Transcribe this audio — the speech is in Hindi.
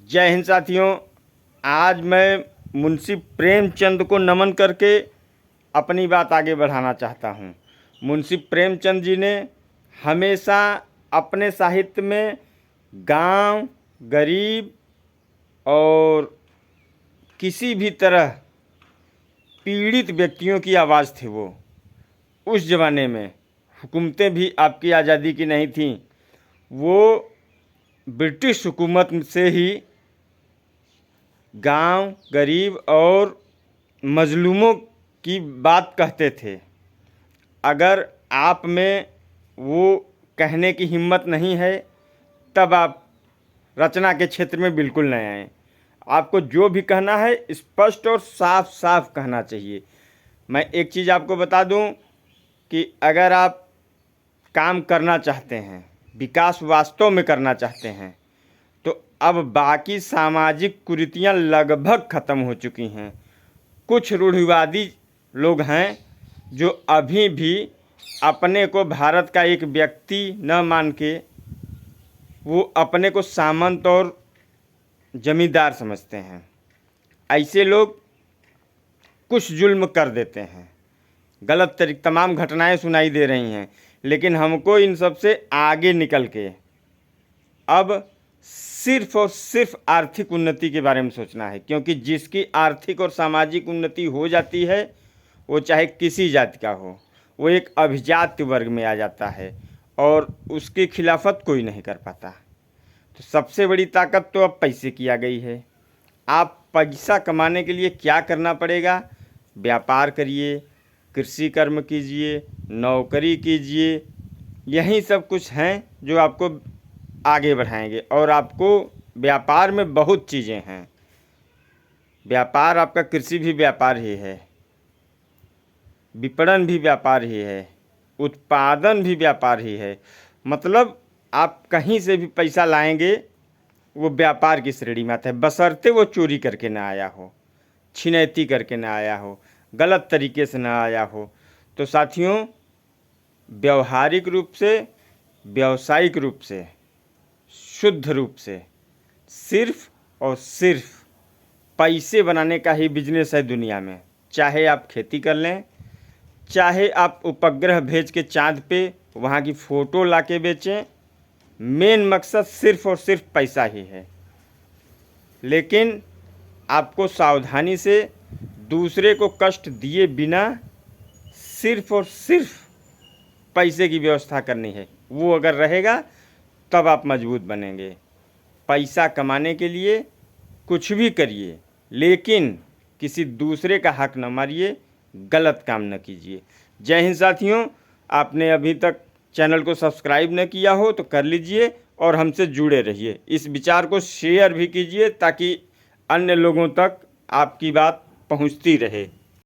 जय हिंद साथियों। आज मैं मुंशी प्रेमचंद को नमन करके अपनी बात आगे बढ़ाना चाहता हूँ। मुंशी प्रेमचंद जी ने हमेशा अपने साहित्य में गांव, गरीब और किसी भी तरह पीड़ित व्यक्तियों की आवाज़ थी। वो उस ज़माने में हुकूमतें भी आपकी आज़ादी की नहीं थीं। वो ब्रिटिश हुकूमत से ही गांव, गरीब और मजलूमों की बात कहते थे। अगर आप में वो कहने की हिम्मत नहीं है तब आप रचना के क्षेत्र में बिल्कुल नहीं आएँ। आपको जो भी कहना है स्पष्ट और साफ साफ कहना चाहिए। मैं एक चीज़ आपको बता दूं कि अगर आप काम करना चाहते हैं, विकास वास्तव में करना चाहते हैं, तो अब बाकी सामाजिक कुरीतियां लगभग ख़त्म हो चुकी हैं। कुछ रूढ़िवादी लोग हैं जो अभी भी अपने को भारत का एक व्यक्ति न मान के वो अपने को सामंत और जमींदार समझते हैं। ऐसे लोग कुछ जुल्म कर देते हैं, गलत तमाम घटनाएं सुनाई दे रही हैं, लेकिन हमको इन सब से आगे निकल के अब सिर्फ और सिर्फ आर्थिक उन्नति के बारे में सोचना है। क्योंकि जिसकी आर्थिक और सामाजिक उन्नति हो जाती है वो चाहे किसी जाति का हो, वो एक अभिजात वर्ग में आ जाता है और उसकी खिलाफत कोई नहीं कर पाता। तो सबसे बड़ी ताकत तो अब पैसे की आ गई है। आप पैसा कमाने के लिए क्या करना पड़ेगा? व्यापार करिए, कृषि कर्म कीजिए, नौकरी कीजिए। यही सब कुछ हैं जो आपको आगे बढ़ाएंगे। और आपको व्यापार में बहुत चीज़ें हैं। व्यापार आपका कृषि भी व्यापार ही है, विपणन भी व्यापार ही है, उत्पादन भी व्यापार ही है। मतलब आप कहीं से भी पैसा लाएंगे वो व्यापार की श्रेणी में आता है, बशर्ते वो चोरी करके ना आया हो, छिनैती करके ना आया हो, गलत तरीके से ना आया हो। तो साथियों, व्यवहारिक रूप से, व्यावसायिक रूप से, शुद्ध रूप से सिर्फ और सिर्फ पैसे बनाने का ही बिजनेस है दुनिया में। चाहे आप खेती कर लें, चाहे आप उपग्रह भेज के चांद पे वहाँ की फ़ोटो ला के बेचें, मेन मकसद सिर्फ और सिर्फ पैसा ही है। लेकिन आपको सावधानी से दूसरे को कष्ट दिए बिना सिर्फ और सिर्फ पैसे की व्यवस्था करनी है। वो अगर रहेगा तब आप मजबूत बनेंगे। पैसा कमाने के लिए कुछ भी करिए, लेकिन किसी दूसरे का हक न मारिए, गलत काम न कीजिए। जय हिंद साथियों। आपने अभी तक चैनल को सब्सक्राइब न किया हो तो कर लीजिए और हमसे जुड़े रहिए। इस विचार को शेयर भी कीजिए ताकि अन्य लोगों तक आपकी बात पहुंचती रहे।